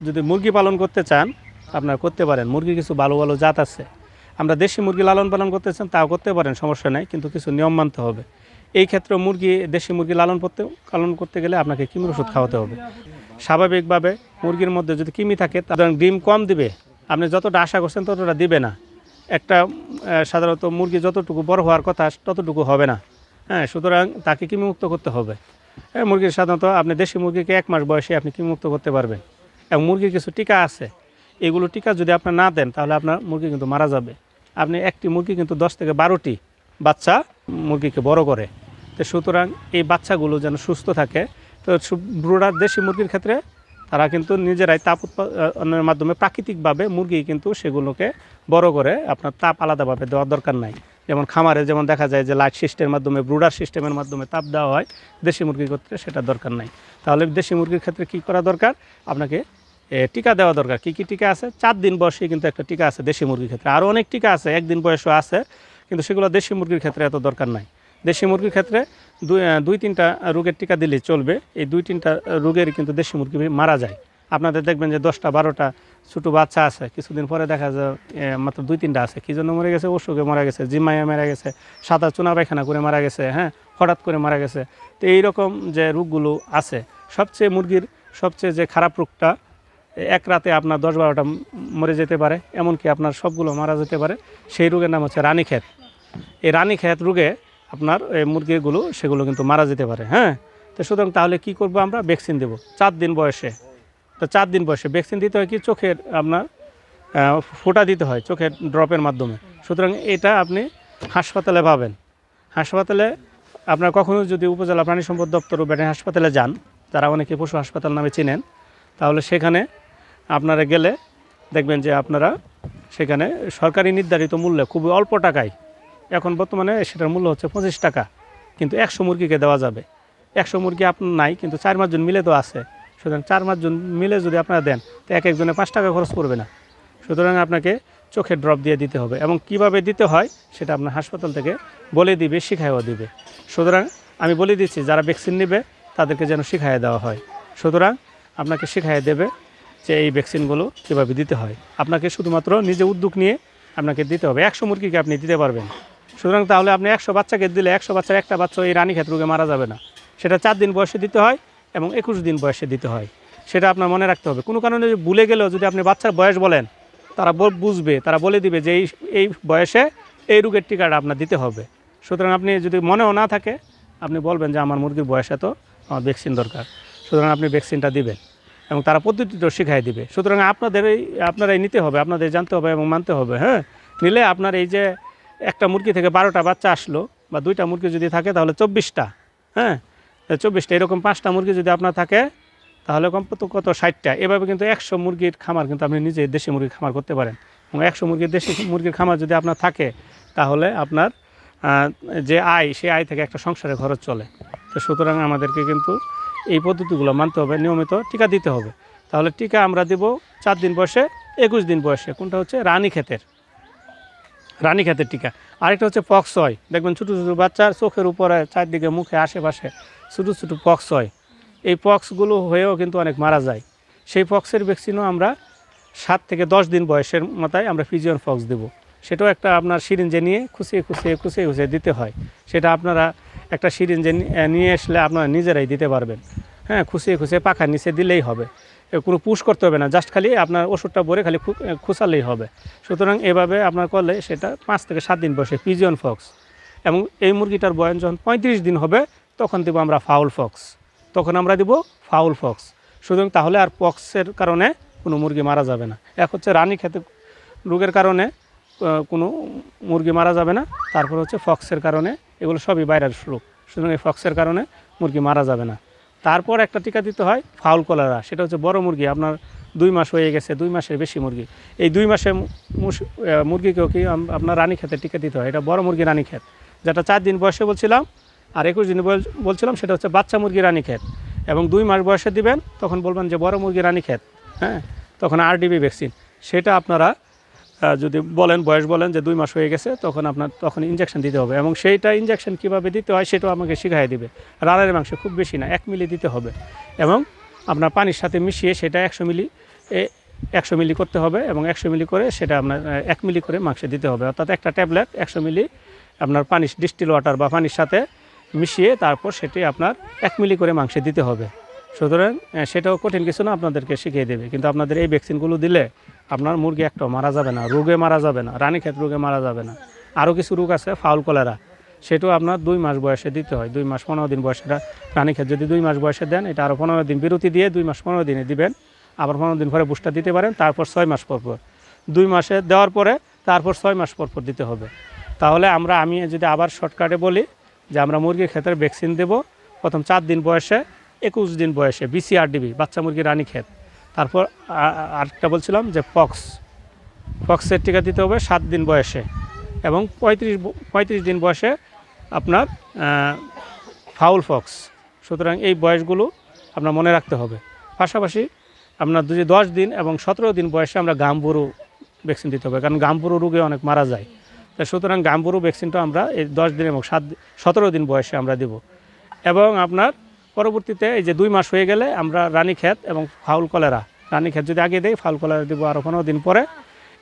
যদি মুরগি পালন করতে চান আপনারা করতে পারেন। মুরগির কিছু ভালো ভালো জাত আছে। আমরা দেশি মুরগি লালন পালন করতে চান তাও করতে পারেন, সমস্যা নাই, কিন্তু কিছু নিয়ম মানতে হবে। এই ক্ষেত্রে দেশি মুরগি পালন করতে গেলে আপনাকে কৃমির ওষুধ খাওয়াতে হবে। স্বাভাবিকভাবে মুরগির মধ্যে যদি কৃমি থাকে তাদের ডিম কম দিবে, আপনি যতটা আশা করছেন ততটা দিবে না। একটা সাধারণত মুরগি যতটুকু বড় হওয়ার কথা ততটুকু হবে না। হ্যাঁ, সুতরাং তাকে কৃমিমুক্ত করতে হবে। মুরগির সাধারণত আপনি দেশি মুরগিকে 1 মাস বয়সে আপনি কৃমিমুক্ত করতে পারবেন। এবং মুরগির কিছু টিকা আছে, এগুলো টিকা যদি আপনার না দেন তাহলে আপনার মুরগি কিন্তু মারা যাবে। আপনি একটি মুরগি কিন্তু 10 থেকে 12টি বাচ্চা মুরগিকে বড় করে। তো সুতরাং এই বাচ্চাগুলো যেন সুস্থ থাকে, তো ব্রুডার দেশি মুরগির ক্ষেত্রে তারা কিন্তু নিজেরাই তাপ উৎপাদনের মাধ্যমে প্রাকৃতিকভাবে মুরগি কিন্তু সেগুলোকে বড় করে, আপনার তাপ আলাদাভাবে দেওয়ার দরকার নাই। যেমন খামারে যেমন দেখা যায় যে লাইট সিস্টেমের মাধ্যমে, ব্রুডার সিস্টেমের মাধ্যমে তাপ দেওয়া হয়, দেশি মুরগির ক্ষেত্রে সেটা দরকার নাই। তাহলে দেশি মুরগির ক্ষেত্রে কী করা দরকার, আপনাকে টিকা দেওয়া দরকার। কী কী টিকা আছে? 4 দিন বয়সে কিন্তু একটা টিকা আছে দেশি মুরগির ক্ষেত্রে। আরও অনেক টিকা আছে 1 দিন বয়সও আছে, কিন্তু সেগুলো দেশি মুরগির ক্ষেত্রে এত দরকার নাই। দেশি মুরগির ক্ষেত্রে 2-3টা রোগের টিকা দিলেই চলবে। এই 2-3টা রোগের কিন্তু দেশি মুরগি মারা যায়। আপনাদের দেখবেন যে 10টা-12টা ছোটো বাচ্চা আছে, কিছুদিন পরে দেখা যায় মাত্র 2-3টা আছে। কী জন্য মরে গেছে? অসুখে মারা গেছে, জিমাইয়া মারা গেছে, সাদা চুনা পায়খানা করে মারা গেছে, হ্যাঁ, হঠাৎ করে মারা গেছে। তো এইরকম যে রোগগুলো আছে, মুরগির সবচেয়ে যে খারাপ রোগটা, এক রাতে আপনার 10-12টা মরে যেতে পারে, এমনকি আপনার সবগুলো মারা যেতে পারে। সেই রোগের নাম হচ্ছে রানীক্ষেত। এই রানীক্ষেত রোগে আপনার মুরগিগুলো সেগুলো কিন্তু মারা যেতে পারে। হ্যাঁ, তো সুতরাং তাহলে কি করব আমরা? ভ্যাকসিন দেব 4 দিন বয়সে। তো 4 দিন বয়সে ভ্যাকসিন দিতে হয় কি, চোখের আপনার ফোঁটা দিতে হয় চোখের ড্রপের মাধ্যমে। সুতরাং এটা আপনি হাসপাতালে পাবেন। হাসপাতালে আপনার কখনো যদি উপজেলা প্রাণী সম্পদ দপ্তর ও ভেটেরিনারি হাসপাতালে যান, যারা অনেকে পশু হাসপাতাল নামে চিনেন, তাহলে সেখানে আপনারা গেলে দেখবেন যে আপনারা সেখানে সরকারি নির্ধারিত মূল্যে খুবই অল্প টাকায়, এখন বর্তমানে সেটার মূল্য হচ্ছে 25 টাকা, কিন্তু 100 মুরগিকে দেওয়া যাবে। 100 মুরগি আপনার নাই, কিন্তু 4-5 জন মিলে তো আছে। সুতরাং 4-5 জন মিলে যদি আপনারা দেন, তো এক একজনে 5 টাকা খরচ করবে না। সুতরাং আপনাকে চোখের ড্রপ দিয়ে দিতে হবে, এবং কিভাবে দিতে হয় সেটা আপনার হাসপাতাল থেকে বলে দিবে, শিখাইও দিবে। সুতরাং আমি বলে দিচ্ছি, যারা ভ্যাকসিন নেবে তাদেরকে যেন শিখাইয়ে দেওয়া হয়। সুতরাং আপনাকে শিখাইয়ে দেবে যে এই ভ্যাকসিনগুলো কীভাবে দিতে হয়। আপনাকে শুধুমাত্র নিজে উদ্যোগ নিয়ে আপনাকে দিতে হবে। 100 মুরগিকে আপনি দিতে পারবেন। সুতরাং তাহলে আপনি 100 বাচ্চাকে দিলে 100 বাচ্চার একটা বাচ্চা এই রানীক্ষেত রোগে মারা যাবে না। সেটা 4 দিন বয়সে দিতে হয় এবং 21 দিন বয়সে দিতে হয়। সেটা আপনার মনে রাখতে হবে। কোনো কারণে ভুলে গেলেও যদি আপনি বাচ্চার বয়স বলেন, তারা বুঝবে, তারা বলে দিবে যে এই বয়সে এই রোগের টিকাটা আপনার দিতে হবে। সুতরাং আপনি যদি মনেও না থাকে, আপনি বলবেন যে আমার মুরগির বয়স এত, আমার ভ্যাকসিন দরকার। সুতরাং আপনি ভ্যাকসিনটা দিবেন এবং তারা পদ্ধতিটাও শিখাই দিবে। সুতরাং আপনারাই নিতে হবে, আপনাদের জানতে হবে এবং মানতে হবে। হ্যাঁ, নিলে আপনার এই যে একটা মুরগি থেকে 12টা বাচ্চা আসলো, বা 2টা মুরগি যদি থাকে তাহলে 24টা, হ্যাঁ 24টা, এরকম 5টা মুরগি যদি আপনার থাকে তাহলে কত 60টা। এভাবে কিন্তু 100 মুরগির খামার কিন্তু আপনি নিজে দেশি মুরগির খামার করতে পারেন। এবং 100 দেশি মুরগির খামার যদি আপনার থাকে, তাহলে আপনার যে আয়, সেই আয় থেকে একটা সংসারের খরচ চলে। তো সুতরাং আমাদেরকে কিন্তু এই পদ্ধতিগুলো মানতে হবে, নিয়মিত টিকা দিতে হবে। তাহলে টিকা আমরা দেব 4 দিন বয়সে, 21 দিন বয়সে। কোনটা হচ্ছে? রানীক্ষেতের টিকা। আরেকটা হচ্ছে পক্স হয়। দেখবেন ছোটো ছোটো বাচ্চার চোখের উপরে, চারদিকে, মুখে, আশেপাশে ছোটো ছোটো পক্স হয়। এই পক্সগুলো হয়েও কিন্তু অনেক মারা যায়। সেই পক্সের ভ্যাকসিনও আমরা 7 থেকে 10 দিন বয়সের মাথায় আমরা পিজিয়ন পক্স দেবো। সেটাও একটা আপনার সিরিঞ্জে নিয়ে খুঁচিয়ে দিতে হয়। সেটা আপনারা একটা সিরিঞ্জে নিয়ে আসলে আপনারা নিজেরাই দিতে পারবেন। হ্যাঁ, খুঁচিয়ে পাখার নিচে দিলেই হবে, কোনো পুশ করতে হবে না, জাস্ট খালি আপনার ওষুধটা ভরে খালি খুঁচালেই হবে। সুতরাং এভাবে আপনার করলে সেটা 5 থেকে 7 দিন বয়সে পিজিয়ন পক্স। এবং এই মুরগিটার বয়স যখন 35 দিন হবে, তখন দেবো আমরা ফাউল পক্স। সুতরাং তাহলে আর পক্সের কারণে কোনো মুরগি মারা যাবে না। এক হচ্ছে রানীক্ষেত রোগের কারণে কোনো মুরগি মারা যাবে না, তারপর হচ্ছে পক্সের কারণে, এগুলো সবই ভাইরাস রোগ। সুতরাং এই পক্সের কারণে মুরগি মারা যাবে না। তারপর একটা টিকা দিতে হয় ফাউল কলেরা। সেটা হচ্ছে বড় মুরগি, আপনার 2 মাস হয়ে গেছে, 2 মাসের বেশি মুরগি, এই 2 মাসের মুরগিকেও কি আপনার রানীক্ষেতের টিকা দিতে হয়। এটা বড় মুরগি রানীক্ষেত, যেটা 4 দিন বয়সে বলছিলাম, আর 21 দিন বলছিলাম, সেটা হচ্ছে বাচ্চা মুরগি রানীক্ষেত। এবং 2 মাস বয়সে দিবেন, তখন বলবেন যে বড় মুরগি রানীক্ষেত, হ্যাঁ, তখন RDB ভ্যাকসিন। সেটা আপনারা যদি বয়স বলেন যে 2 মাস হয়ে গেছে, তখন ইনজেকশন দিতে হবে। এবং সেইটা ইনজেকশন কীভাবে দিতে হয় সেটাও আমাকে শিখাই দিবে। রানের মাংস খুব বেশি না, 1 মিলি দিতে হবে, এবং আপনার পানির সাথে মিশিয়ে সেটা 100 মিলি 100 মিলি করতে হবে এবং 100 মিলি করে সেটা আপনার 1 মিলি করে মাংসে দিতে হবে, অর্থাৎ একটা ট্যাবলেট 100 মিলি আপনার পানি ডিস্টিল ওয়াটার বা পানির সাথে মিশিয়ে তারপর সেটি আপনার 1 মিলি করে মাংসে দিতে হবে। সুতরাং সেটাও কঠিন কিছু না, আপনাদেরকে শিখিয়ে দেবে। কিন্তু আপনাদের এই ভ্যাকসিনগুলো দিলে আপনার মুরগি একটাও মারা যাবে না, রোগে মারা যাবে না, রানীক্ষেত রোগে মারা যাবে না। আরও কিছু রোগ আছে ফাউল কলেরা, সেটাও আপনার 2 মাস বয়সে দিতে হয়। 2 মাস 15 দিন বয়সে রানীক্ষেত যদি 2 মাস বয়সে দেন, এটা আরও 15 দিন বিরতি দিয়ে 2 মাস 15 দিনে দিবেন। আবার 15 দিন পরে বুস্টার দিতে পারেন, তারপর 6 মাস পর পর। 2 মাসে দেওয়ার পরে তারপর 6 মাস পর পর দিতে হবে। তাহলে আমি যদি আবার শর্টকাটে বলি যে আমরা মুরগির ক্ষেত্রে ভ্যাকসিন দেব প্রথম 4 দিন বয়সে, 21 দিন বয়সে BCRDB বাচ্চা মুরগি রানীক্ষেত। তারপর আরেকটা বলছিলাম যে পক্সের টিকা দিতে হবে 7 দিন বয়সে, এবং 35 দিন বয়সে আপনার ফাউল পক্স। সুতরাং এই বয়সগুলো আপনার মনে রাখতে হবে। পাশাপাশি আপনার 10 দিন এবং 17 দিন বয়সে আমরা গাম্বুরু ভ্যাকসিন দিতে হবে, কারণ গাম্বুরু রোগে অনেক মারা যায়। তো সুতরাং গাম্বুরু ভ্যাকসিনটা আমরা এই 10 দিন এবং 17 দিন বয়সে আমরা দেব। এবং আপনার পরবর্তীতে এই যে 2 মাস হয়ে গেলে আমরা রানীক্ষেত এবং ফাউল কলেরা, রানীক্ষেত যদি আগে দেই ফাউল কলেরা দেবো আরও 15 দিন পরে।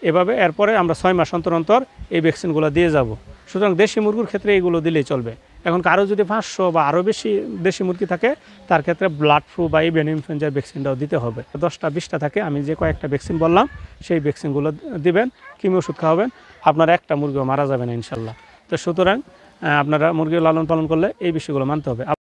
এভাবে এরপরে আমরা 6 মাস অন্তর অন্তর এই ভ্যাকসিনগুলো দিয়ে যাব। সুতরাং দেশি মুরগির ক্ষেত্রে এইগুলো দিলেই চলবে। এখন কারো যদি 500 বা আরও বেশি দেশি মুরগি থাকে, তার ক্ষেত্রে ব্লাড ফ্লু বা এভিয়ান ইনফ্লুয়েঞ্জার ভ্যাকসিনটাও দিতে হবে। 10টা 20টা থাকে, আমি যে কয়েকটা ভ্যাকসিন বললাম সেই ভ্যাকসিনগুলো দিবেন, কৃমি ওষুধ খাওয়াবেন, আপনার একটা মুরগিও মারা যাবে না ইনশাল্লাহ। তো সুতরাং আপনারা মুরগি লালন পালন করলে এই বিষয়গুলো মানতে হবে।